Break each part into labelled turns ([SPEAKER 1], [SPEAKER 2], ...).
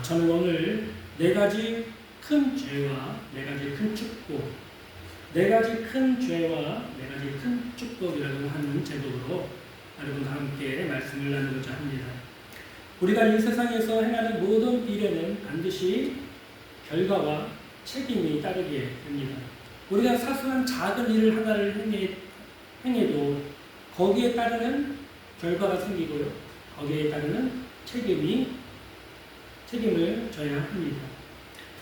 [SPEAKER 1] 저는 오늘 네 가지 큰 죄와 네 가지 큰 축복, 네 가지 큰 죄와 네 가지 큰 축복이라고 하는 제목으로 여러분과 함께 말씀을 나누고자 합니다. 우리가 이 세상에서 행하는 모든 일에는 반드시 결과와 책임이 따르게 됩니다. 우리가 사소한 작은 일을 하나를 행해도 거기에 따르는 결과가 생기고요. 거기에 따르는 책임을 져야 합니다.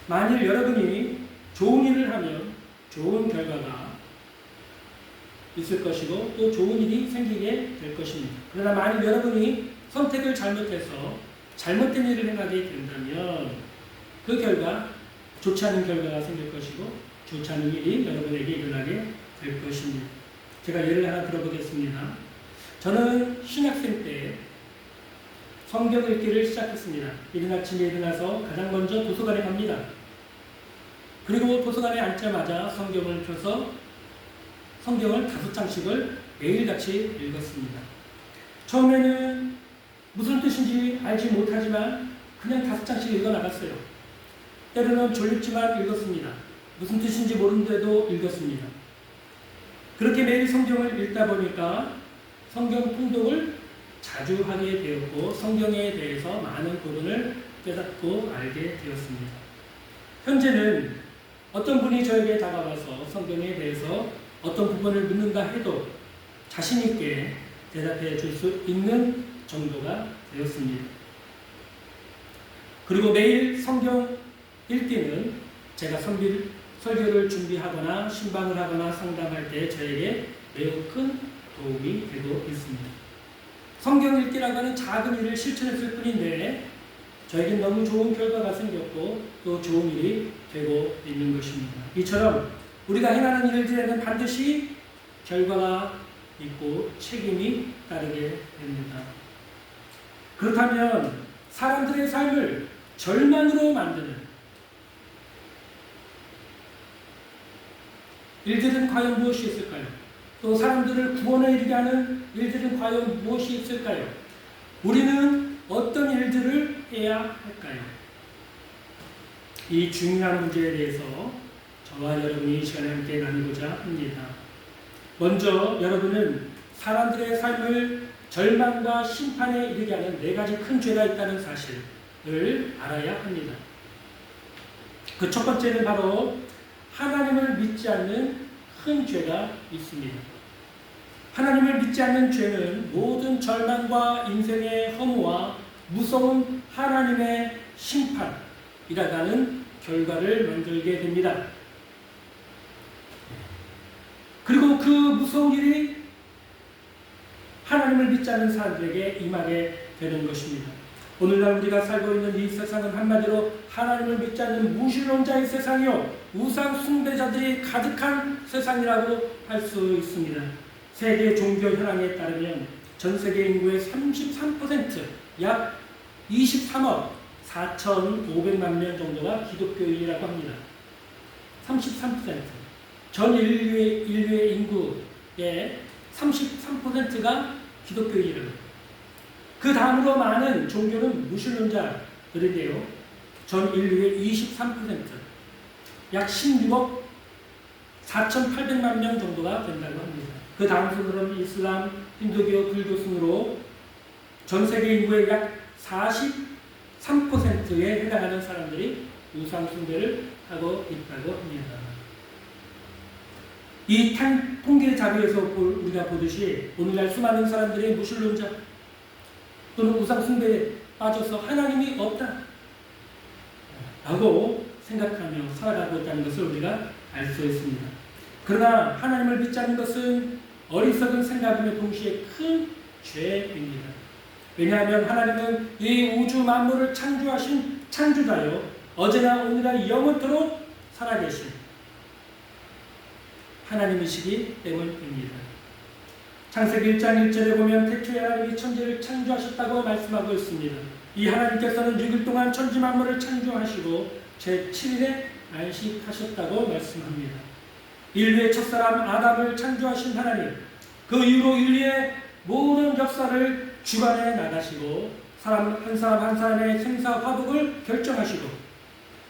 [SPEAKER 1] 만일 여러분이 좋은 일을 하면 좋은 결과가 있을 것이고 또 좋은 일이 생기게 될 것입니다. 그러나 만일 여러분이 선택을 잘못해서 잘못된 일을 행하게 된다면 그 결과 좋지 않은 결과가 생길 것이고 좋지 않은 일이 여러분에게 일어나게 될 것입니다. 제가 예를 하나 들어보겠습니다. 저는 신학생 때 성경 읽기를 시작했습니다. 이른 아침에 일어나서 가장 먼저 도서관에 갑니다. 그리고 도서관에 앉자마자 성경을 펴서 성경을 5장씩을 매일같이 읽었습니다. 처음에는 무슨 뜻인지 알지 못하지만 그냥 5장씩 읽어나갔어요. 때로는 졸립지만 읽었습니다. 무슨 뜻인지 모르는데도 읽었습니다. 그렇게 매일 성경을 읽다 보니까 성경 통독을 자주 하게 되었고 성경에 대해서 많은 부분을 깨닫고 알게 되었습니다. 현재는 어떤 분이 저에게 다가와서 성경에 대해서 어떤 부분을 묻는다 해도 자신 있게 대답해 줄 수 있는 정도가 되었습니다. 그리고 매일 성경 읽기는 제가 설교를 준비하거나 신방을 하거나 상담할 때 저에게 매우 큰 도움이 되고 있습니다. 성경 읽기라고 하는 작은 일을 실천했을 뿐인데 저에겐 너무 좋은 결과가 생겼고 또 좋은 일이 되고 있는 것입니다. 이처럼 우리가 행하는 일들에는 반드시 결과가 있고 책임이 따르게 됩니다. 그렇다면 사람들의 삶을 절망으로 만드는 일들은 과연 무엇이 있을까요? 또 사람들을 구원에 이르게 하는 일들은 과연 무엇이 있을까요? 우리는 어떤 일들을 해야 할까요? 이 중요한 문제에 대해서 저와 여러분이 이 시간에 함께 나누고자 합니다. 먼저 여러분은 사람들의 삶을 절망과 심판에 이르게 하는 4가지 큰 죄가 있다는 사실을 알아야 합니다. 그 첫 번째는 바로 하나님을 믿지 않는 큰 죄가 있습니다. 하나님을 믿지 않는 죄는 모든 절망과 인생의 허무와 무서운 하나님의 심판이라는 결과를 만들게 됩니다. 그리고 그 무서운 일이 하나님을 믿지 않는 사람들에게 임하게 되는 것입니다. 오늘날 우리가 살고 있는 이 세상은 한마디로 하나님을 믿지 않는 무신론자의 세상이요 우상 숭배자들이 가득한 세상이라고 할 수 있습니다. 세계 종교 현황에 따르면 전 세계 인구의 33%, 약 23억 4,500만 명 정도가 기독교인이라고 합니다. 33%. 전 인류의 인구의 33%가 기독교인이랍니다. 그 다음으로 많은 종교는 무신론자들인데요. 전 인류의 23%, 약 16억 4,800만 명 정도가 된다고 합니다. 그 다음 순으로는 이슬람, 힌두교, 불교 순으로 전 세계 인구의 약 43%에 해당하는 사람들이 우상 숭배를 하고 있다고 합니다. 이 통계 자료에서 우리가 보듯이 오늘날 수많은 사람들이 무신론자 또는 우상 숭배에 빠져서 하나님이 없다 라고 생각하며 살아가고 있다는 것을 우리가 알 수 있습니다. 그러나 하나님을 믿지 않는 것은 어리석은 생각이며 동시에 큰 죄입니다. 왜냐하면 하나님은 이 우주 만물을 창조하신 창조자요 어제나 오늘날 영원토록 살아계신 하나님이시기 때문입니다. 창세기 1장 1절에 보면 태초에 하나님이 천지를 창조하셨다고 말씀하고 있습니다. 이 하나님께서는 6일 동안 천지 만물을 창조하시고 제7일에 안식하셨다고 말씀합니다. 인류의 첫사람 아담을 창조하신 하나님, 그 이후로 인류의 모든 역사를 주관해 나가시고 한 사람 한 사람의 생사 화복을 결정하시고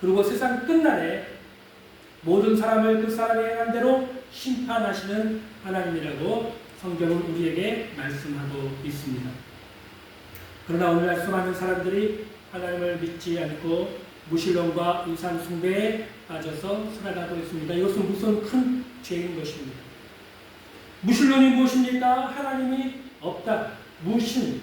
[SPEAKER 1] 그리고 세상 끝날에 모든 사람을 그 사람의 행한 대로 심판하시는 하나님이라고 성경은 우리에게 말씀하고 있습니다. 그러나 오늘날 수많은 사람들이 하나님을 믿지 않고 무신론과 우상 숭배에 빠져서 살아가고 있습니다. 이것은 무슨 큰 죄인 것입니다. 무신론이 무엇입니까? 하나님이 없다. 무신.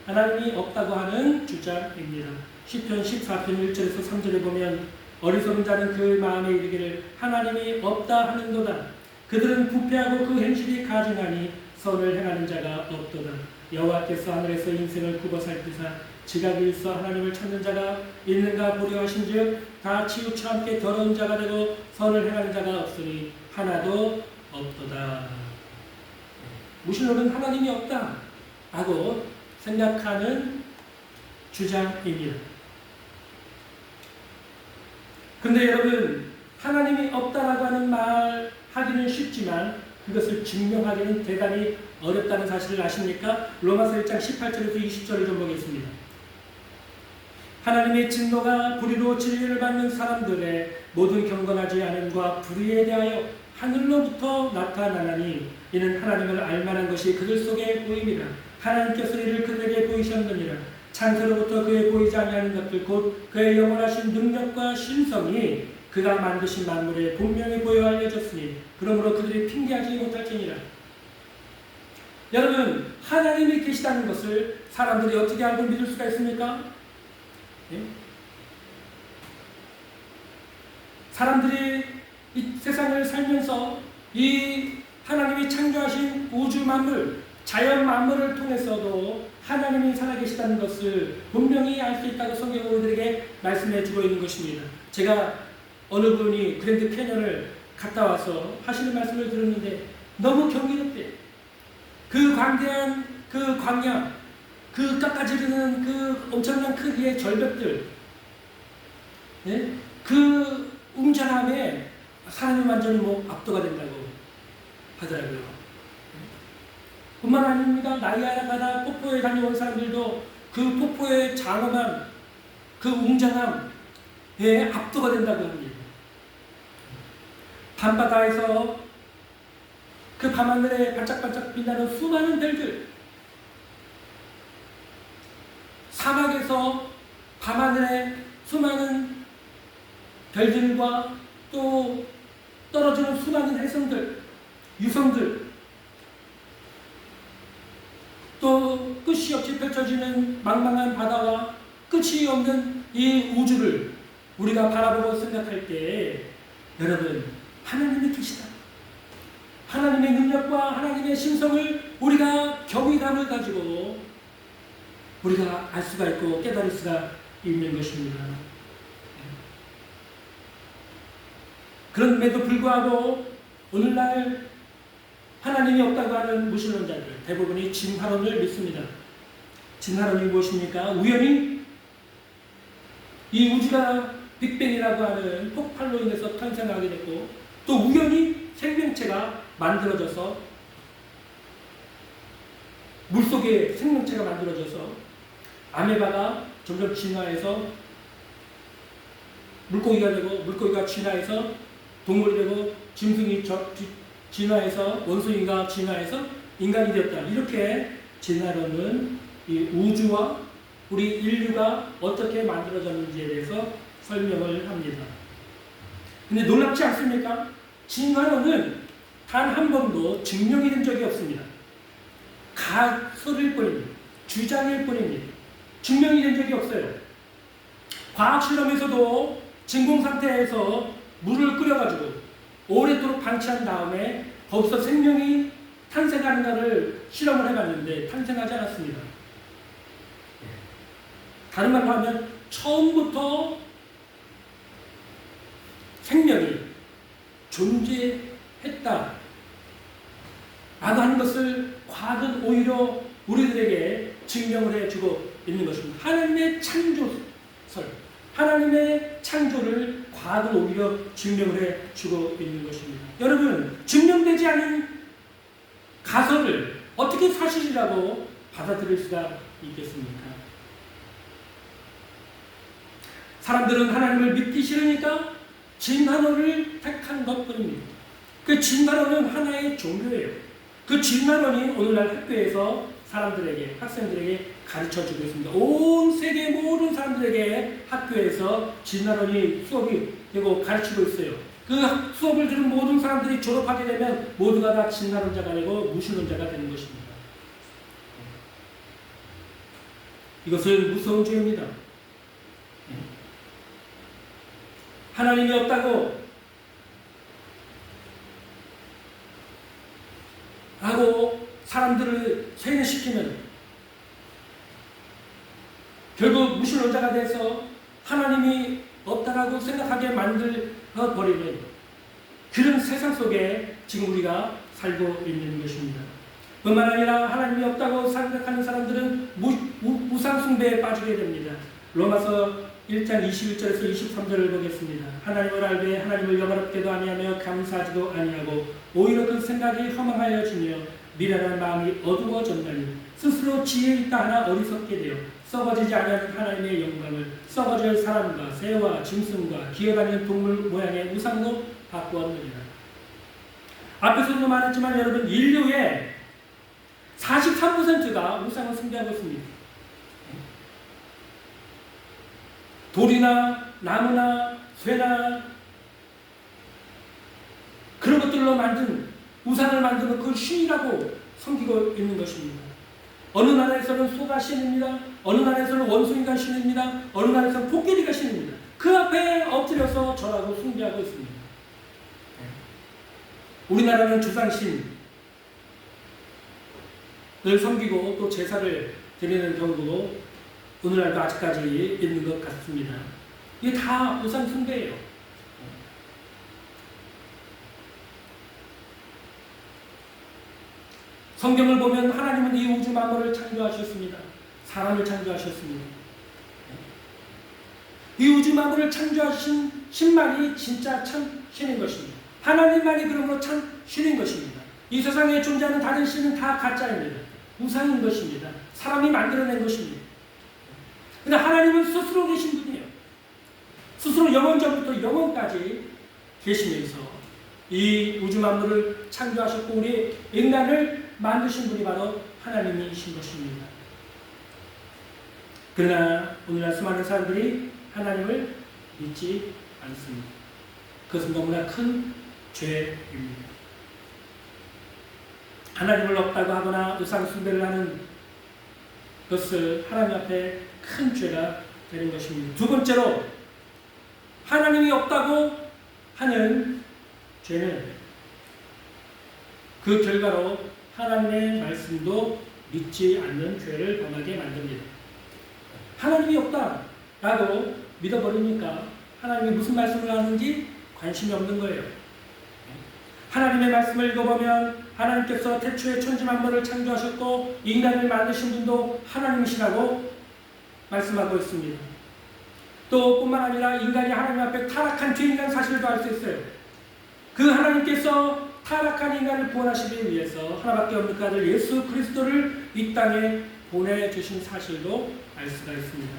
[SPEAKER 1] 하나님이 없다고 하는 주장입니다. 시편 14편 1절에서 3절에 보면 어리석은 자는 그 마음에 이르기를 하나님이 없다 하는도다. 그들은 부패하고 그 행실이 가증하니 선을 행하는 자가 없도다. 여호와께서 하늘에서 인생을 굽어 살피사 지각이 있어 하나님을 찾는 자가 있는가 보려 하신즉 다 치우쳐 함께 더러운 자가 되고 선을 행하는 자가 없으니 하나도 없도다. 무신론은 하나님이 없다 하고 생각하는 주장입니다. 그런데 여러분, 하나님이 없다라고 하는 말 하기는 쉽지만 그것을 증명하기는 대단히 어렵다는 사실을 아십니까? 로마서 1장 18절에서 20절을 좀 보겠습니다. 하나님의 진노가 불의로 진리를 받는 사람들의 모든 경건하지 않음과 불의에 대하여 하늘로부터 나타나나니 이는 하나님을 알만한 것이 그들 속에 보임이라. 하나님께서 이를 그들에게 보이셨느니라. 창세로부터 그의 보이지 아니하는 것들 곧 그의 영원하신 능력과 신성이 그가 만드신 만물에 분명히 보여 알려졌으니 그러므로 그들이 핑계하지 못할지니라. 여러분, 하나님이 계시다는 것을 사람들이 어떻게 알고 믿을 수가 있습니까? 예? 사람들이 이 세상을 살면서 이 하나님이 창조하신 우주 만물, 자연 만물을 통해서도 하나님이 살아계시다는 것을 분명히 알 수 있다고 성경은 우리들에게 말씀해 주고 있는 것입니다. 제가 어느 분이 그랜드 캐년을 갔다 와서 하시는 말씀을 들었는데 너무 경이롭대. 그 광대한 그 광야, 그 깎아지르는 그 엄청난 크기의 절벽들, 예? 그 웅장함에 사람이 완전히 압도가 된다고 하더라고요. 뿐만 아닙니다. 나이아가라 폭포에 다녀온 사람들도 그 폭포의 장엄한 그 웅장함에 압도가 된다고 합니다. 밤바다에서 그 밤하늘에 반짝반짝 빛나는 수많은 별들, 사막에서 밤하늘에 수많은 별들과 또 떨어지는 수많은 해성들, 유성들, 또 끝이 없이 펼쳐지는 망망한 바다와 끝이 없는 이 우주를 우리가 바라보고 생각할 때 여러분, 하나님이 계시다. 하나님의 능력과 하나님의 신성을 우리가 경외감을 가지고 우리가 알 수가 있고 깨달을 수가 있는 것입니다. 그럼에도 불구하고 오늘날 하나님이 없다고 하는 무신론자들 대부분이 진화론을 믿습니다. 진화론이 무엇입니까? 우연히 이 우주가 빅뱅이라고 하는 폭발로 인해서 탄생하게 됐고 또 우연히 생명체가 만들어져서 물속에 생명체가 만들어져서 아메바가 점점 진화해서 물고기가 되고 물고기가 진화해서 동물이 되고 짐승이 진화해서 원숭이가 진화해서 인간이 되었다. 이렇게 진화론은 이 우주와 우리 인류가 어떻게 만들어졌는지에 대해서 설명을 합니다. 근데 놀랍지 않습니까? 진화론은 단 한 번도 증명이 된 적이 없습니다. 가설일 뿐입니다. 주장일 뿐입니다. 증명이 된 적이 없어요. 과학 실험에서도 진공 상태에서 물을 끓여가지고 오랫도록 방치한 다음에 거기서 생명이 탄생하는가를 실험을 해봤는데 탄생하지 않았습니다. 다른 말로 하면 처음부터 생명이 존재했다 라고 하는 것을 과학은 오히려 우리들에게 증명을 해주고 있는 것입니다. 하나님의 창조설, 하나님의 창조를 과학은 오히려 증명을 해주고 있는 것입니다. 여러분, 증명되지 않은 가설을 어떻게 사실이라고 받아들일 수가 있겠습니까? 사람들은 하나님을 믿기 싫으니까 진화론을 택한 것뿐입니다. 그 진화론은 하나의 종교예요. 그 진화론이 오늘날 학교에서 사람들에게, 학생들에게 가르쳐주고 있습니다. 온 세계 모든 사람들에게 학교에서 진화론이 수업이 되고 가르치고 있어요. 그 수업을 들은 모든 사람들이 졸업하게 되면 모두가 다 진화론자가 되고 무신론자가 되는 것입니다. 이것은 무서운 죄입니다. 하나님이 없다고 하고 사람들을 세뇌시키면 결국 무신론자가 돼서 하나님이 없다라고 생각하게 만들어버리는 그런 세상 속에 지금 우리가 살고 있는 것입니다. 뿐만 아니라 하나님이 없다고 생각하는 사람들은 우상숭배에 빠지게 됩니다. 로마서 1장 21절에서 23절을 보겠습니다. 하나님을 알되 하나님을 영화롭게도 아니하며 감사하지도 아니하고 오히려 그 생각이 허망하여지며 미련한 마음이 어두워졌나니 스스로 지혜 있다 하나 어리석게 되어 썩어지지 아니하는 하나님의 영광을 썩어질 사람과 새와 짐승과 기어다니는 동물 모양의 우상으로 바꾸었느니라. 앞에서도 말했지만 여러분, 인류의 43%가 우상을 숭배하고 있습니다. 돌이나 나무나 쇠나 그런 것들로 만든 우상을 만드는 그 신이라고 섬기고 있는 것입니다. 어느 나라에서는 소가 신입니다. 어느 나라에서는 원숭이가 신입니다. 어느 나라에서는 코끼리가 신입니다. 그 앞에 엎드려서 절하고 숭배하고 있습니다. 우리나라는 주상신을 섬기고 또 제사를 드리는 경우도 오늘날도 아직까지 있는 것 같습니다. 이게 다 우상 숭배예요. 성경을 보면 하나님은 이 우주 만물을 창조하셨습니다. 사람을 창조하셨습니다. 이 우주 만물을 창조하신 신만이 진짜 참 신인 것입니다. 하나님만이 그러므로 참 신인 것입니다. 이 세상에 존재하는 다른 신은 다 가짜입니다. 우상인 것입니다. 사람이 만들어낸 것입니다. 그러나 하나님은 스스로 계신 분이에요. 스스로 영원전부터 영원까지 계시면서 이 우주 만물을 창조하셨고 우리 인간을 만드신 분이 바로 하나님이신 것입니다. 그러나 오늘날 수많은 사람들이 하나님을 믿지 않습니다. 그것은 너무나 큰 죄입니다. 하나님을 없다고 하거나 우상 숭배를 하는 것을 하나님 앞에 큰 죄가 되는 것입니다. 두 번째로 하나님이 없다고 하는 죄는 그 결과로 하나님의 말씀도 믿지 않는 죄를 범하게 만듭니다. 하나님이 없다라고 믿어버리니까 하나님이 무슨 말씀을 하는지 관심이 없는 거예요. 하나님의 말씀을 읽어보면 하나님께서 태초에 천지 만물을 창조하셨고 인간을 만드신 분도 하나님이시라고 말씀하고 있습니다. 또 뿐만 아니라 인간이 하나님 앞에 타락한 죄인이라는 사실도 알 수 있어요. 그 하나님께서 타락한 인간을 구원하시기 위해서 하나밖에 없는 그 아들 예수 그리스도를 이 땅에 보내주신 사실도 알 수가 있습니다.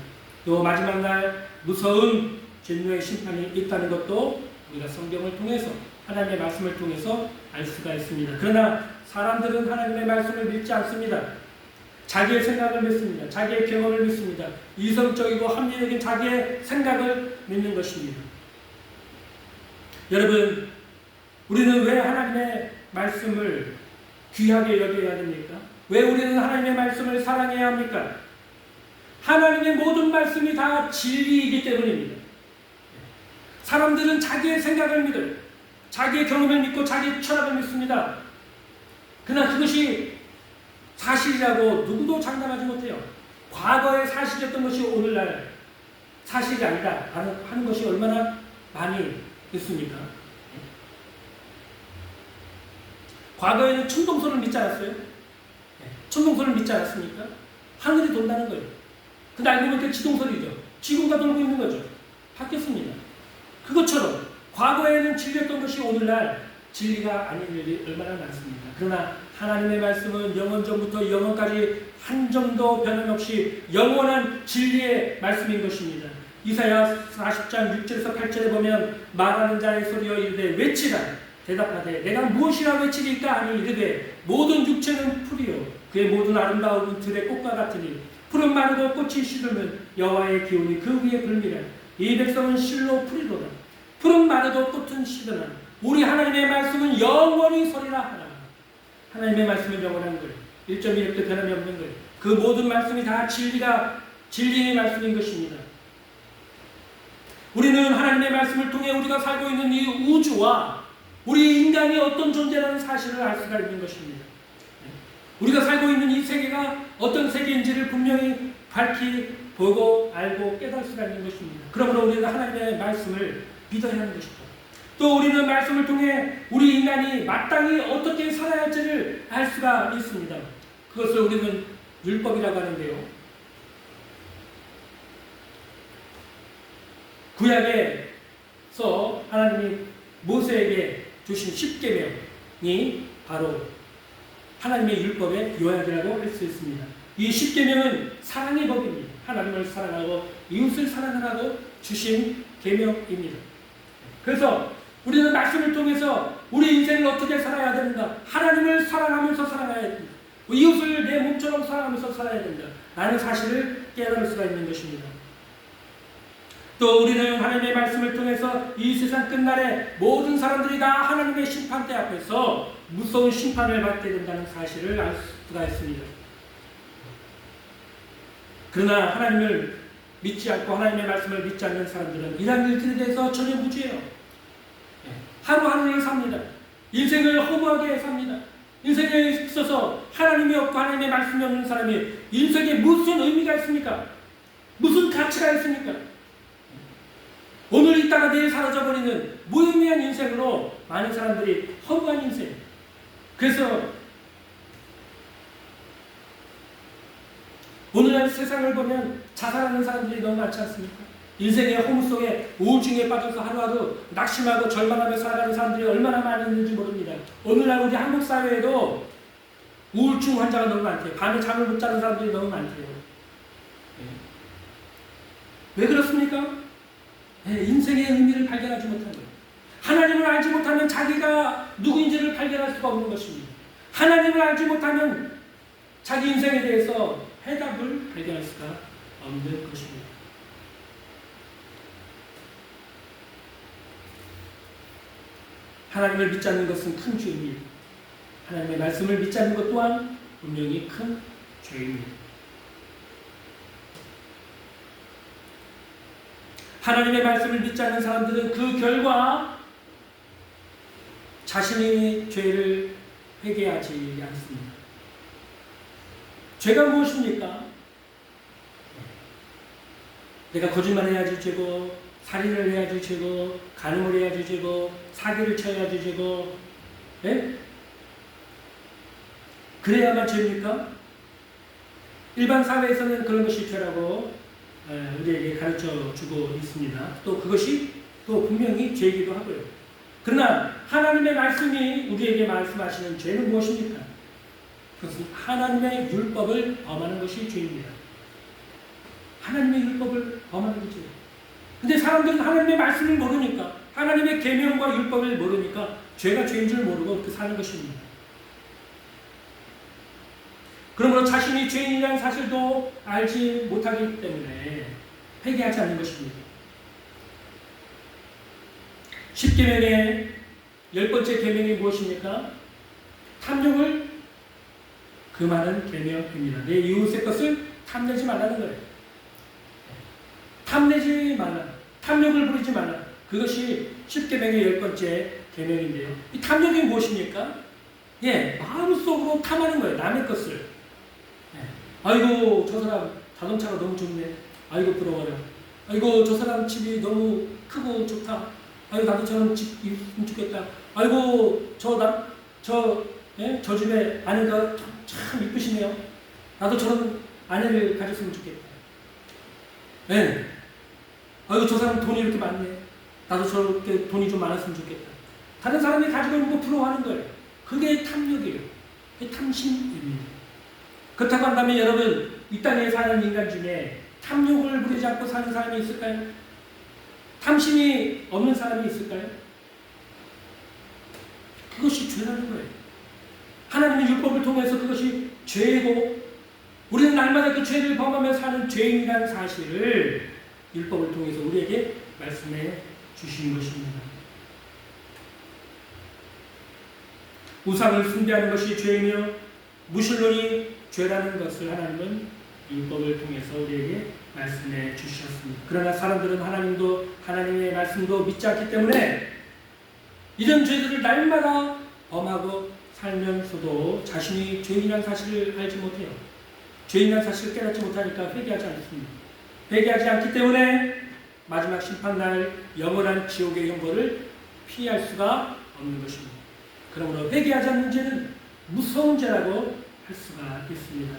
[SPEAKER 1] 또 마지막 날 무서운 진노의 심판이 있다는 것도 우리가 성경을 통해서 하나님의 말씀을 통해서 알 수가 있습니다. 그러나 사람들은 하나님의 말씀을 믿지 않습니다. 자기의 생각을 믿습니다. 자기의 경험을 믿습니다. 이성적이고 합리적인 자기의 생각을 믿는 것입니다. 여러분, 우리는 왜 하나님의 말씀을 귀하게 여겨야 됩니까? 왜 우리는 하나님의 말씀을 사랑해야 합니까? 하나님의 모든 말씀이 다 진리이기 때문입니다. 사람들은 자기의 생각을 믿어요. 자기의 경험을 믿고 자기의 철학을 믿습니다. 그러나 그것이 사실이라고 누구도 장담하지 못해요. 과거의 사실이었던 것이 오늘날 사실이 아니다 하는 것이 얼마나 많이 있습니까? 과거에는 천동설을 믿지 않았어요? 천동설을 믿지 않았습니까? 하늘이 돈다는 거예요. 근데 알고 보니까 지동설이죠. 지구가 돌고 있는 거죠. 바뀌었습니다. 그것처럼 과거에는 진리였던 것이 오늘날 진리가 아닌 일이 얼마나 많습니다. 그러나 하나님의 말씀은 영원전부터 영원까지 한 점도 변함없이 영원한 진리의 말씀인 것입니다. 이사야 40장 6절에서 8절에 보면 말하는 자의 소리여 이르되 외치라 대답하되 내가 무엇이라 외치리까 하니 이르되 모든 육체는 풀이요 그의 모든 아름다움은 들의 꽃과 같으니 푸른 마르고 꽃이 시들면 여호와의 기운이 그 위에 불미라 이 백성은 실로 풀이로다 푸른 마르도 꽃은 시드나 우리 하나님의 말씀은 영원히 서리라 하라. 하나님의 말씀은 영원한 거예요. 1.1도 변함이 없는 거예요. 그 모든 말씀이 다 진리의 말씀인 것입니다. 우리는 하나님의 말씀을 통해 우리가 살고 있는 이 우주와 우리 인간이 어떤 존재라는 사실을 알 수가 있는 것입니다. 우리가 살고 있는 이 세계가 어떤 세계인지를 분명히 밝히 보고 알고 깨달을 수가 있는 것입니다. 그러므로 우리는 하나님의 말씀을 믿어야 하는 것이죠. 또 우리는 말씀을 통해 우리 인간이 마땅히 어떻게 살아야 할지를 알 수가 있습니다. 그것을 우리는 율법이라고 하는데요. 구약에서 하나님이 모세에게 주신 십계명이 바로 하나님의 율법의 요약이라고 할 수 있습니다. 이 십계명은 사랑의 법입니다. 하나님을 사랑하고 이웃을 사랑하라고 주신 계명입니다. 그래서 우리는 말씀을 통해서 우리 인생을 어떻게 살아야 된다. 하나님을 사랑하면서 살아가야 된다. 이웃을 내 몸처럼 사랑하면서 살아야 된다. 라는 사실을 깨달을 수가 있는 것입니다. 또 우리는 하나님의 말씀을 통해서 이 세상 끝날에 모든 사람들이 다 하나님의 심판대 앞에서 무서운 심판을 받게 된다는 사실을 알 수가 있습니다. 그러나 하나님을 믿지 않고 하나님의 말씀을 믿지 않는 사람들은 이러한 일들에 대해서 전혀 무지해요. 하루하루를 삽니다. 인생을 허무하게 삽니다. 인생에 있어서 하나님이 없고 하나님의 말씀이 없는 사람이 인생에 무슨 의미가 있습니까? 무슨 가치가 있습니까? 오늘 있다가 내일 사라져버리는 무의미한 인생으로 많은 사람들이 허무한 인생. 그래서 오늘날 세상을 보면 자살하는 사람들이 너무 많지 않습니까? 인생의 허무 속에 우울증에 빠져서 하루하루 낙심하고 절망하며 살아가는 사람들이 얼마나 많이 있는지 모릅니다. 오늘날 우리 한국 사회에도 우울증 환자가 너무 많대요. 밤에 잠을 못 자는 사람들이 너무 많대요. 왜 그렇습니까? 인생의 의미를 발견하지 못한 거예요. 하나님을 알지 못하면 자기가 누구인지를 발견할 수가 없는 것입니다. 하나님을 알지 못하면 자기 인생에 대해서 해답을 발견할 수가 없는 것입니다. 하나님을 믿지 않는 것은 큰 죄입니다. 하나님의 말씀을 믿지 않는 것 또한 분명히 큰 죄입니다. 하나님의 말씀을 믿지 않는 사람들은 그 결과 자신의 죄를 회개하지 않습니다. 죄가 무엇입니까? 내가 거짓말해야지 죄고, 살인을 해야지 죄고, 간음을 해야지 죄고, 사기를 쳐야지 죄고, 예? 그래야만 죄입니까? 일반 사회에서는 그런 것이 죄라고 우리에게 가르쳐 주고 있습니다. 또 그것이 또 분명히 죄이기도 하고요. 그러나 하나님의 말씀이 우리에게 말씀하시는 죄는 무엇입니까? 그것은 하나님의 율법을 범하는 것이 죄입니다. 하나님의 율법을 범하는 거죠. 근데 사람들은 하나님의 말씀을 모르니까, 하나님의 계명과 율법을 모르니까 죄가 죄인 줄 모르고 그렇게 사는 것입니다. 그러므로 자신이 죄인이라는 사실도 알지 못하기 때문에 회개하지 않는 것입니다. 10계명의 10번째 계명이 무엇입니까? 탐욕을 금하는 계명입니다. 내 이웃의 것을 탐내지 말라는 거예요. 탐내지 말라. 탐욕을 부리지 말라. 그것이 10계명의 10번째 계명인데요. 이 탐욕이 무엇입니까? 마음속으로 탐하는 거예요. 남의 것을. 아이고 저 사람 자동차가 너무 좋네. 아이고 부러워라. 아이고 저 사람 집이 너무 크고 좋다. 아이고 나도 저런 집 있으면 좋겠다. 아이고 저 집에 아내가 참 이쁘시네요. 나도 저런 아내를 가졌으면 좋겠다. 아이고 저 사람 돈이 이렇게 많네. 나도 저렇게 돈이 좀 많았으면 좋겠다. 다른 사람이 가지고 있는 거 부러워하는 거예요. 그게 탐욕이에요. 그게 탐심입니다. 그렇다고 한다면 여러분, 이 땅에 사는 인간 중에 탐욕을 부리지 않고 사는 사람이 있을까요? 탐심이 없는 사람이 있을까요? 그것이 죄라는 거예요. 하나님의 율법을 통해서 그것이 죄고 우리는 날마다 그 죄를 범하며 사는 죄인이라는 사실을 율법을 통해서 우리에게 말씀해 주신 것입니다. 우상을 숭배하는 것이 죄이며 무신론이 죄라는 것을 하나님은 율법을 통해서 우리에게 말씀해 주셨습니다. 그러나 사람들은 하나님의 말씀도 믿지 않기 때문에 이런 죄들을 날마다 범하고 살면서도 자신이 죄인이라는 사실을 알지 못해요. 죄인이라는 사실을 깨닫지 못하니까 회개하지 않습니다. 회개하지 않기 때문에 마지막 심판날 영원한 지옥의 형벌을 피할 수가 없는 것입니다. 그러므로 회개하지 않는 죄는 무서운 죄라고 할 수가 있습니다.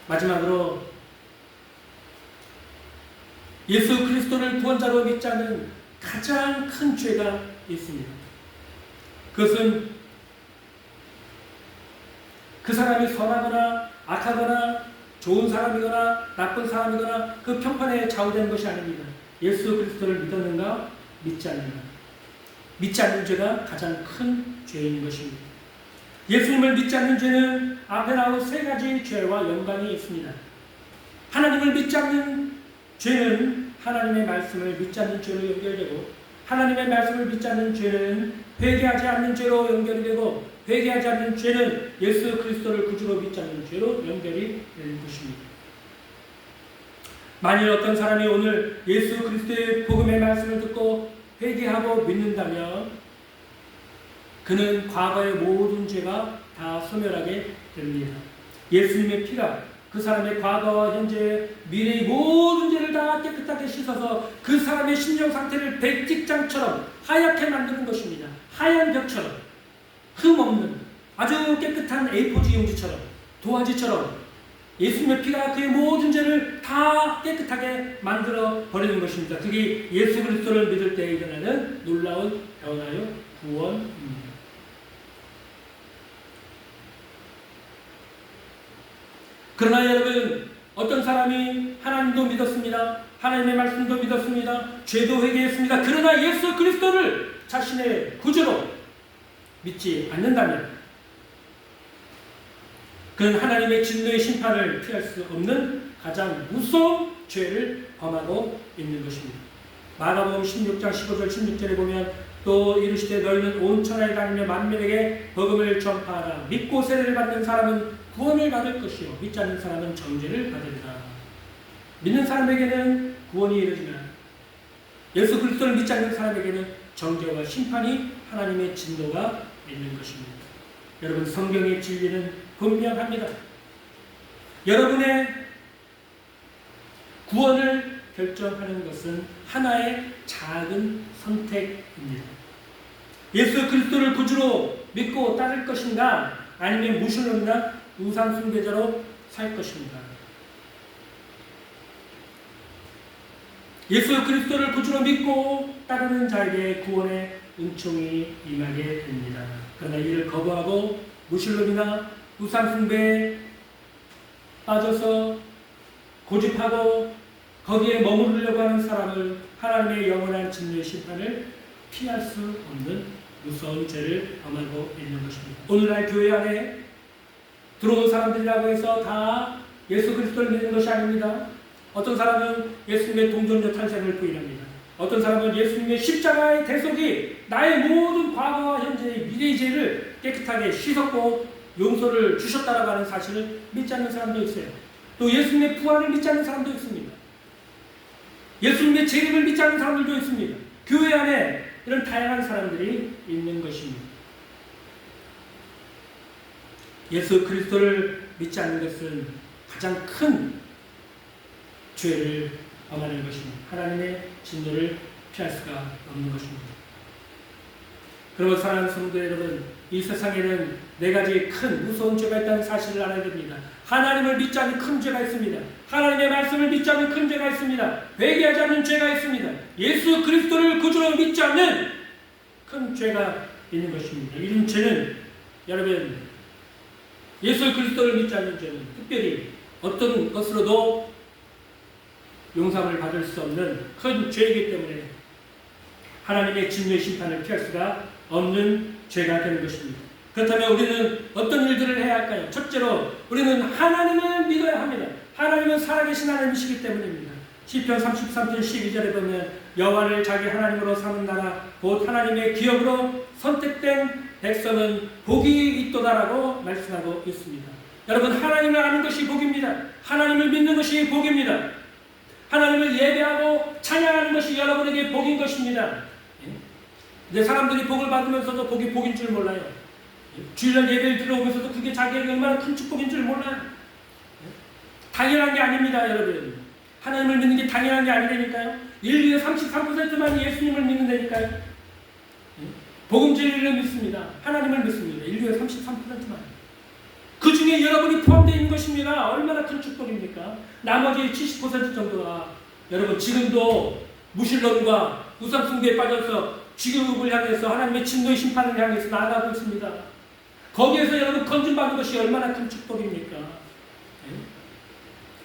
[SPEAKER 1] 마지막으로 예수 그리스도를 구원자로 믿지 않는 가장 큰 죄가 있습니다. 그것은 그 사람이 선하거나 악하거나 좋은 사람이거나 나쁜 사람이거나 그 평판에 좌우되는 것이 아닙니다. 예수 그리스도를 믿었는가 믿지 않는가. 믿지 않는 죄가 가장 큰 죄인 것입니다. 예수님을 믿지 않는 죄는 앞에 나온 세 가지 죄와 연관이 있습니다. 하나님을 믿지 않는 죄는 하나님의 말씀을 믿지 않는 죄로 연결되고 하나님의 말씀을 믿지 않는 죄는 회개하지 않는 죄로 연결이 되고 회개하지 않는 죄는 예수 그리스도를 구주로 믿지 않는 죄로 연결이 되는 것입니다. 만일 어떤 사람이 오늘 예수 그리스도의 복음의 말씀을 듣고 회개하고 믿는다면 그는 과거의 모든 죄가 다 소멸하게 됩니다. 예수님의 피가 그 사람의 과거와 현재, 미래의 모든 죄를 다 깨끗하게 씻어서 그 사람의 심령 상태를 백직장처럼 하얗게 만드는 것입니다. 하얀 벽처럼, 흠없는 아주 깨끗한 A4지 용지처럼, 도화지처럼 예수님의 피가 그의 모든 죄를 다 깨끗하게 만들어 버리는 것입니다. 그게 예수 그리스도를 믿을 때 일어나는 놀라운 변화요 구원입니다. 그러나 여러분, 어떤 사람이 하나님도 믿었습니다. 하나님의 말씀도 믿었습니다. 죄도 회개했습니다. 그러나 예수 그리스도를 자신의 구주로 믿지 않는다면 그는 하나님의 진노의 심판을 피할 수 없는 가장 무서운 죄를 범하고 있는 것입니다. 마가복음 16장 15절 16절에 보면 또 이르시되 너희는 온 천하에 다니며 만민에게 복음을 전파하라. 믿고 세례를 받는 사람은 구원을 받을 것이요 믿지 않는 사람은 정죄를 받으리라. 믿는 사람에게는 구원이 이르지만 예수 그리스도를 믿지 않는 사람에게는 정죄와 심판이 하나님의 진노가 있는 것입니다. 여러분, 성경의 진리는 분명합니다. 여러분의 구원을 결정하는 것은 하나의 작은 선택입니다. 예수 그리스도를 구주로 믿고 따를 것인가 아니면 무신론이나 우상 숭배자로 살 것인가. 예수 그리스도를 구주로 믿고 따르는 자에게 구원의 은총이 임하게 됩니다. 그러나 이를 거부하고 무신론이나 우상 숭배에 빠져서 고집하고 거기에 머무르려고 하는 사람을 하나님의 영원한 진노의 심판을 피할 수 없는 무서운 죄를 범하고 있는 것입니다. 오늘날 교회 안에 들어온 사람들이라고 해서 다 예수 그리스도를 믿는 것이 아닙니다. 어떤 사람은 예수님의 동정녀 탄생을 부인합니다. 어떤 사람은 예수님의 십자가의 대속이 나의 모든 과거와 현재의 미래의 죄를 깨끗하게 씻었고 용서를 주셨다라고 하는 사실을 믿지 않는 사람도 있어요. 또 예수님의 부활을 믿지 않는 사람도 있습니다. 예수님의 재림을 믿지 않는 사람들도 있습니다. 교회 안에 이런 다양한 사람들이 있는 것입니다. 예수 그리스도를 믿지 않는 것은 가장 큰 죄를 범하는 것입니다. 하나님의 진노를 피할 수가 없는 것입니다. 그러면 사랑하는 성도 여러분, 이 세상에는 네 가지 큰 무서운 죄가 있다는 사실을 알아야 됩니다. 하나님을 믿지 않는 큰 죄가 있습니다. 하나님의 말씀을 믿지 않는 큰 죄가 있습니다. 회개하지 않는 죄가 있습니다. 예수 그리스도를 구주로 믿지 않는 큰 죄가 있는 것입니다. 이런 죄는 여러분, 예수 그리스도를 믿지 않는 죄는 특별히 어떤 것으로도 용서를 받을 수 없는 큰 죄이기 때문에 하나님의 진노의 심판을 피할 수가 없는 죄가 되는 것입니다. 그렇다면 우리는 어떤 일들을 해야 할까요? 첫째로 우리는 하나님을 믿어야 합니다. 하나님은 살아계신 하나님이시기 때문입니다. 시편 33편 12절에 보면 여호와를 자기 하나님으로 삼은 나라 곧 하나님의 기업으로 선택된 백성은 복이 있도다라고 말씀하고 있습니다. 여러분, 하나님을 아는 것이 복입니다. 하나님을 믿는 것이 복입니다. 하나님을 예배하고 찬양하는 것이 여러분에게 복인 것입니다. 근데 사람들이 복을 받으면서도 복이 복인 줄 몰라요. 주일날 예배를 들어오면서도 그게 자기에게 얼마나 큰 축복인 줄 몰라요. 당연한 게 아닙니다, 여러분. 하나님을 믿는 게 당연한 게 아니라니까요. 인류의 33%만 예수님을 믿는다니까요. 복음진리를 믿습니다. 하나님을 믿습니다. 인류의 33%만. 그 중에 여러분이 포함되어 있는 것입니다. 얼마나 큰 축복입니까? 나머지 70% 정도가 여러분 지금도 무신론과 우상숭배에 빠져서 지옥을 향해서 하나님의 진노의 심판을 향해서 나아가고 있습니다. 거기에서 여러분 건진받는 것이 얼마나 큰 축복입니까?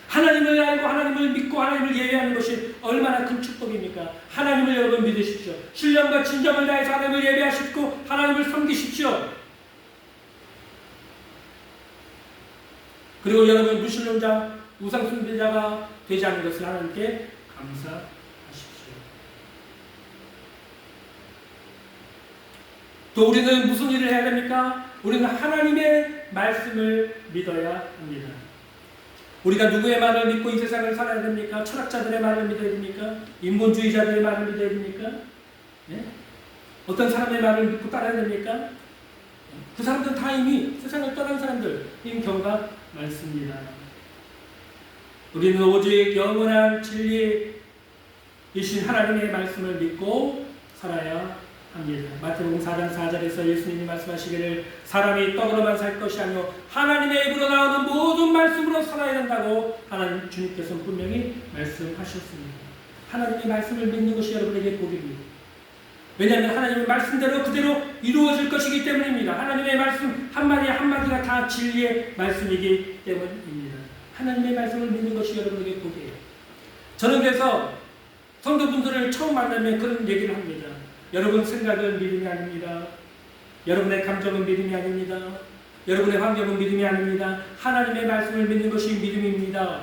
[SPEAKER 1] 하나님을 알고 하나님을 믿고 하나님을 예배하는 것이 얼마나 큰 축복입니까? 하나님을 여러분 믿으십시오. 신령과 진정을 다해서 하나님을 예배하십시오. 하나님을 섬기십시오. 그리고 여러분 무신론자, 우상숭배자가 되지 않는 것을 하나님께 감사하십시오. 또 우리는 무슨 일을 해야 됩니까? 우리는 하나님의 말씀을 믿어야 합니다. 우리가 누구의 말을 믿고 이 세상을 살아야 됩니까? 철학자들의 말을 믿어야 됩니까? 인본주의자들의 말을 믿어야 됩니까? 네? 어떤 사람의 말을 믿고 따라야 됩니까? 그 사람들은 다 이미 세상을 떠난 사람들인 경우가 많습니다. 우리는 오직 영원한 진리이신 하나님의 말씀을 믿고 살아야 합니다. 마태복음 4장 4절에서 예수님이 말씀하시기를 사람이 떡으로만 살 것이 아니요 하나님의 입으로 나오는 모든 말씀으로 살아야 된다고 하나님 주님께서 분명히 말씀하셨습니다. 하나님의 말씀을 믿는 것이 여러분에게 복입니다. 왜냐하면 하나님의 말씀대로 그대로 이루어질 것이기 때문입니다. 하나님의 말씀 한마디 한마디가 다 진리의 말씀이기 때문입니다. 하나님의 말씀을 믿는 것이 여러분에게 복이에요. 저는 그래서 성도분들을 처음 만나면 그런 얘기를 합니다. 여러분 생각은 믿음이 아닙니다. 여러분의 감정은 믿음이 아닙니다. 여러분의 환경은 믿음이 아닙니다. 하나님의 말씀을 믿는 것이 믿음입니다.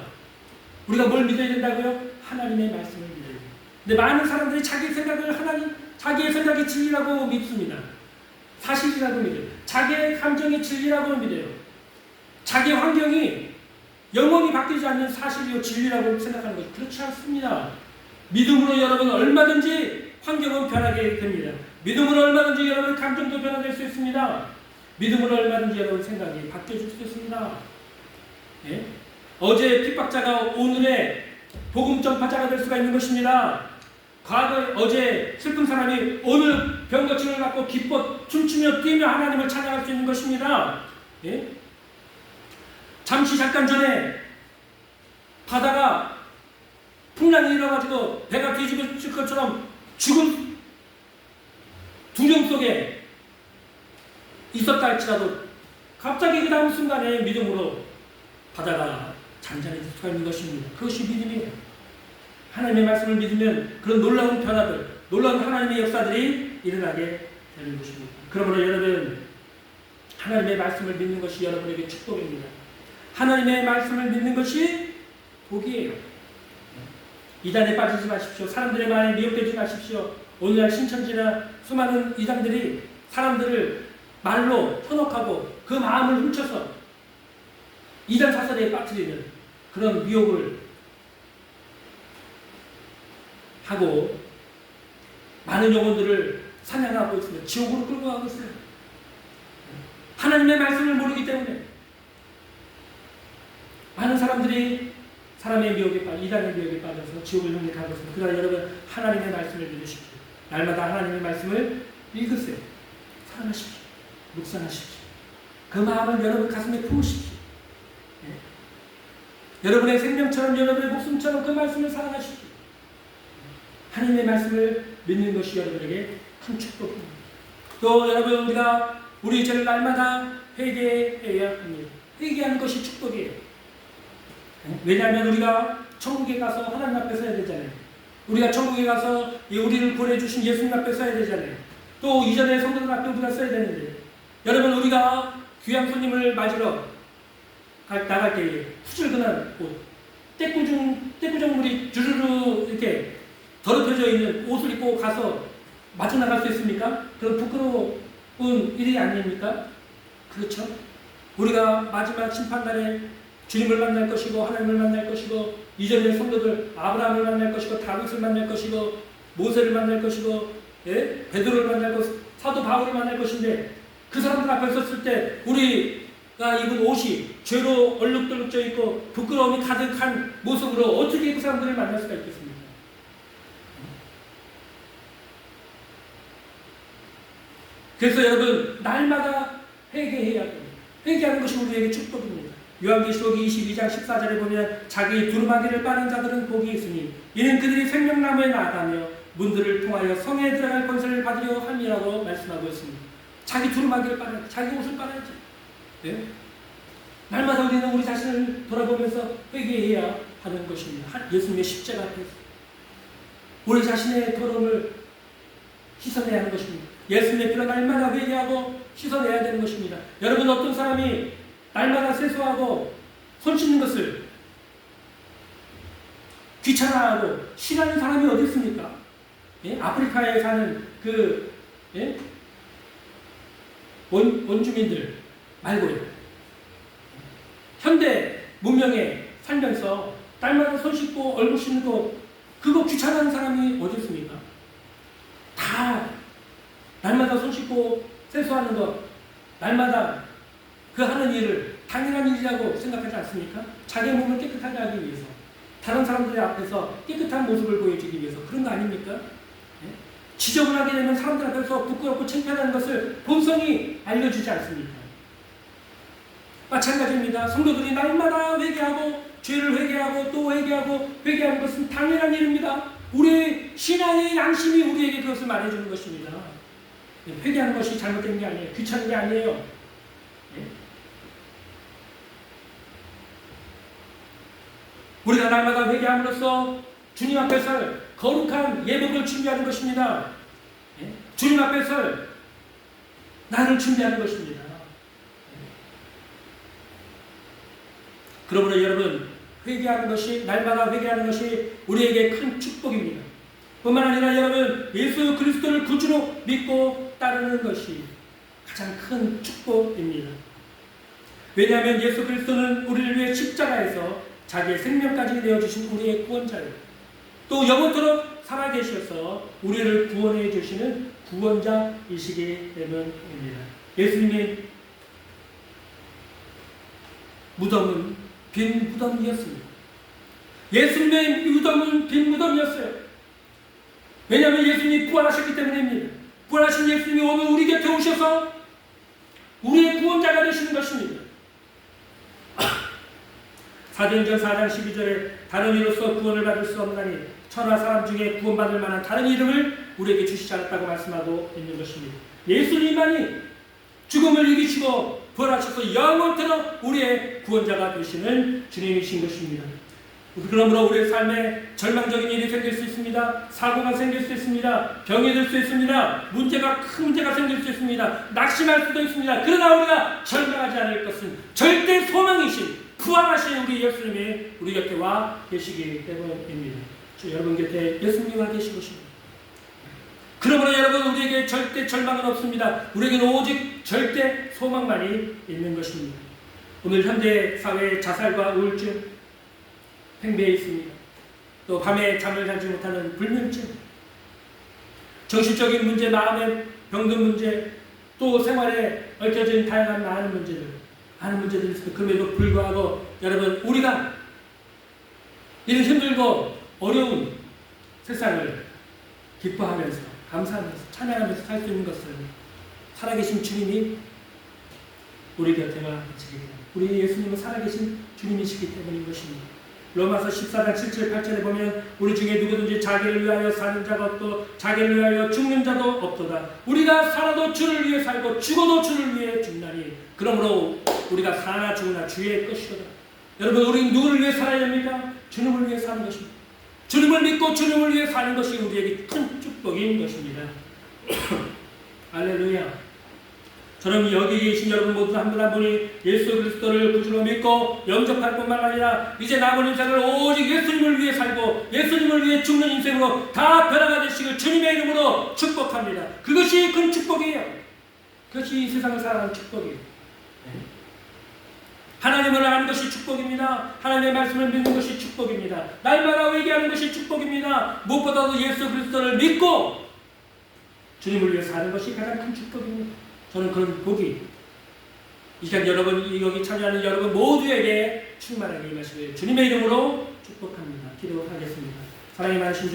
[SPEAKER 1] 우리가 뭘 믿어야 된다고요? 하나님의 말씀을 믿어야 돼요. 근데 많은 사람들이 자기 생각을 자기의 생각이 진리라고 믿습니다. 사실이라고 믿어요. 자기의 감정이 진리라고 믿어요. 자기 환경이 영원히 바뀌지 않는 사실이요 진리라고 생각하는 것이 그렇지 않습니다. 믿음으로 여러분 얼마든지 환경은 변하게 됩니다. 믿음으로 얼마든지 여러분 감정도 변화될 수 있습니다. 믿음으로 얼마든지 여러분 생각이 바뀌어질 수 있습니다. 예? 어제 핍박자가 오늘의 복음 전파자가 될 수가 있는 것입니다. 어제 슬픈 사람이 오늘 병고침을 받고 기뻐 춤추며 뛰며 하나님을 찬양할 수 있는 것입니다. 예? 잠깐 전에 바다가 풍랑이 일어가지고 배가 뒤집어질 것처럼 죽음 두려움 속에 있었다 할지라도 갑자기 그 다음 순간에 믿음으로 바다가 잔잔해질 수가 있는 것입니다. 그것이 믿음이에요. 하나님의 말씀을 믿으면 그런 놀라운 변화들, 놀라운 하나님의 역사들이 일어나게 되는 것입니다. 그러므로 여러분, 하나님의 말씀을 믿는 것이 여러분에게 축복입니다. 하나님의 말씀을 믿는 것이 복이에요. 이단에 빠지지 마십시오. 사람들의 말에 미혹되지 마십시오. 오늘날 신천지나 수많은 이단들이 사람들을 말로 현혹하고 그 마음을 훔쳐서 이단 사설에 빠뜨리는 그런 미혹을 하고 많은 영혼들을 사냥하고 있습니다. 지옥으로 끌고 가고 있어요. 하나님의 말씀을 모르기 때문에 많은 사람들이 사람의 미혹에 빠져 이단의 미혹에 빠져서 지옥을 향해 가고 있습니다. 그러나 여러분 하나님의 말씀을 믿으십시오. 날마다 하나님의 말씀을 읽으세요. 사랑하십시오. 묵상하십시오. 그 마음을 여러분 가슴에 품으십시오. 네? 여러분의 생명처럼 여러분의 목숨처럼 그 말씀을 사랑하십시오. 하나님의 말씀을 믿는 것이 여러분에게 큰 축복입니다. 또 여러분 우리가 우리 죄를 날마다 회개해야 합니다. 회개하는 것이 축복이에요. 왜냐하면 우리가 천국에 가서 하나님 앞에 서야 되잖아요. 우리가 천국에 가서 우리를 보내주신 예수님 앞에 서야 되잖아요. 또 이전에 성도들 앞에 우리가 서야 되는데, 여러분, 우리가 귀한 손님을 맞으러 나갈 때에 후줄근한 옷, 떼꾸정물이 주르르 이렇게 더럽혀져 있는 옷을 입고 가서 맞춰 나갈 수 있습니까? 그럼 부끄러운 일이 아닙니까? 그렇죠? 우리가 마지막 심판날에 주님을 만날 것이고 하나님을 만날 것이고 이전의 성도들 아브라함을 만날 것이고 다윗을 만날 것이고 모세를 만날 것이고 베드로를 만날 것이고 사도 바울을 만날 것인데, 그 사람들 앞에 섰을 때 우리가 입은 옷이 죄로 얼룩덜룩 져 있고 부끄러움이 가득한 모습으로 어떻게 그 사람들을 만날 수가 있겠습니까? 그래서 여러분, 날마다 회개해야 됩니다. 회개하는 것이 우리에게 축복입니다. 요한계시록 22장 14절에 보면 자기 두루마기를 빠는 자들은 복이 있으니 이는 그들이 생명나무에 나가며 문들을 통하여 성에 들어갈 권세를 받으려 함이라고 말씀하고 있습니다. 자기 두루마기를 빨아야지, 자기 옷을 빨아야지. 네? 날마다 우리는 우리 자신을 돌아보면서 회개해야 하는 것입니다. 예수님의 십자가 앞에서 우리 자신의 더러움을 씻어내야 하는 것입니다. 예수님의 피로 날마다 회개하고 씻어내야 되는 것입니다. 여러분, 어떤 사람이 날마다 세수하고 손 씻는 것을 귀찮아하고 싫어하는 사람이 어디 있습니까? 아프리카에 사는 그 원주민들 말고요. 현대 문명에 살면서 날마다 손 씻고 얼굴 씻는 거, 그거 귀찮아하는 사람이 어디 있습니까? 다 날마다 손 씻고 세수하는 것, 날마다 그 하는 일을 당연한 일이라고 생각하지 않습니까? 자기 몸을 깨끗하게 하기 위해서, 다른 사람들 앞에서 깨끗한 모습을 보여주기 위해서 그런 거 아닙니까? 지적을 하게 되면 사람들 앞에서 부끄럽고 창피하다는 것을 본성이 알려주지 않습니까? 마찬가지입니다. 성도들이 날마다 회개하고 죄를 회개하고 또 회개하고 회개하는 것은 당연한 일입니다. 우리의 신앙의 양심이 우리에게 그것을 말해주는 것입니다. 회개하는 것이 잘못된 게 아니에요. 귀찮은 게 아니에요. 우리가 날마다 회개함으로써 주님 앞에 설 거룩한 예복을 준비하는 것입니다. 주님 앞에 설 나를 준비하는 것입니다. 그러므로 여러분, 회개하는 것이, 날마다 회개하는 것이 우리에게 큰 축복입니다. 뿐만 아니라 여러분, 예수 그리스도를 구주로 믿고 따르는 것이 가장 큰 축복입니다. 왜냐하면 예수 그리스도는 우리를 위해 십자가에서 자기의 생명까지 내어주신 우리의 구원자예요. 또 영원토록 살아계셔서 우리를 구원해 주시는 구원자이시기 때문입니다. 예수님의 무덤은 빈 무덤이었습니다. 예수님의 무덤은 빈 무덤이었어요. 왜냐하면 예수님이 부활하셨기 때문입니다. 부활하신 예수님이 오늘 우리 곁에 오셔서 우리의 구원자가 되시는 것입니다. 사도행전 4장 12절에 다른 이로서 구원을 받을 수 없나니 천하 사람 중에 구원받을 만한 다른 이름을 우리에게 주시지 않았다고 말씀하고 있는 것입니다. 예수님만이 죽음을 이기시고 부활하셔서 영원토록 우리의 구원자가 되시는 주님이신 것입니다. 그러므로 우리의 삶에 절망적인 일이 생길 수 있습니다. 사고가 생길 수 있습니다. 병이 들 수 있습니다. 큰 문제가 생길 수 있습니다. 낙심할 수도 있습니다. 그러나 우리가 절망하지 않을 것은 절대 소망이신 부활하신 우리 예수님이 우리 곁에 와 계시기 때문입니다. 여러분 곁에 예수님이 와 계시고 싶습니다. 그러므로 여러분, 우리에게 절대 절망은 없습니다. 우리에게는 오직 절대 소망만이 있는 것입니다. 오늘 현대 사회의 자살과 우울증 팽배해 있습니다. 또 밤에 잠을 자지 못하는 불면증, 정신적인 문제, 마음의 병든 문제, 또 생활에 얽혀진 다양한 많은 문제들이 있습니다. 그럼에도 불구하고 여러분, 우리가 이런 힘들고 어려운 세상을 기뻐하면서 감사하면서 찬양하면서 살 수 있는 것은 살아계신 주님이 우리 곁에 와 계시기 때문에, 우리 예수님은 살아계신 주님이시기 때문인 것입니다. 로마서 14장 7절 8절에 보면 우리 중에 누구든지 자기를 위하여 사는 자가 없고 자기를 위하여 죽는 자도 없도다. 우리가 살아도 주를 위해 살고 죽어도 주를 위해 죽나니 그러므로 우리가 사나 죽으나 주의 것이로다. 여러분, 우리는 누구를 위해 살아야 됩니까? 주님을 위해 사는 것입니다. 주님을 믿고 주님을 위해 사는 것이 우리에게 큰 축복인 것입니다. 할렐루야. 저는 여기 계신 여러분 모두 한 분 한 분이 예수 그리스도를 구주로 믿고 영접할 뿐만 아니라 이제 남은 인생을 오직 예수님을 위해 살고 예수님을 위해 죽는 인생으로 다 변화가 되시길 주님의 이름으로 축복합니다. 그것이 큰 축복이에요. 그것이 이 세상을 살아가는 축복이에요. 하나님을 아는 것이 축복입니다. 하나님의 말씀을 믿는 것이 축복입니다. 날마다 회개하는 것이 축복입니다. 무엇보다도 예수 그리스도를 믿고 주님을 위해 사는 것이 가장 큰 축복입니다. 저는 그런 복이 이 시간 여러분, 여기 참여하는 여러분 모두에게 충만하게 임하시길 주님의 이름으로 축복합니다. 기도하겠습니다. 사랑이 많으신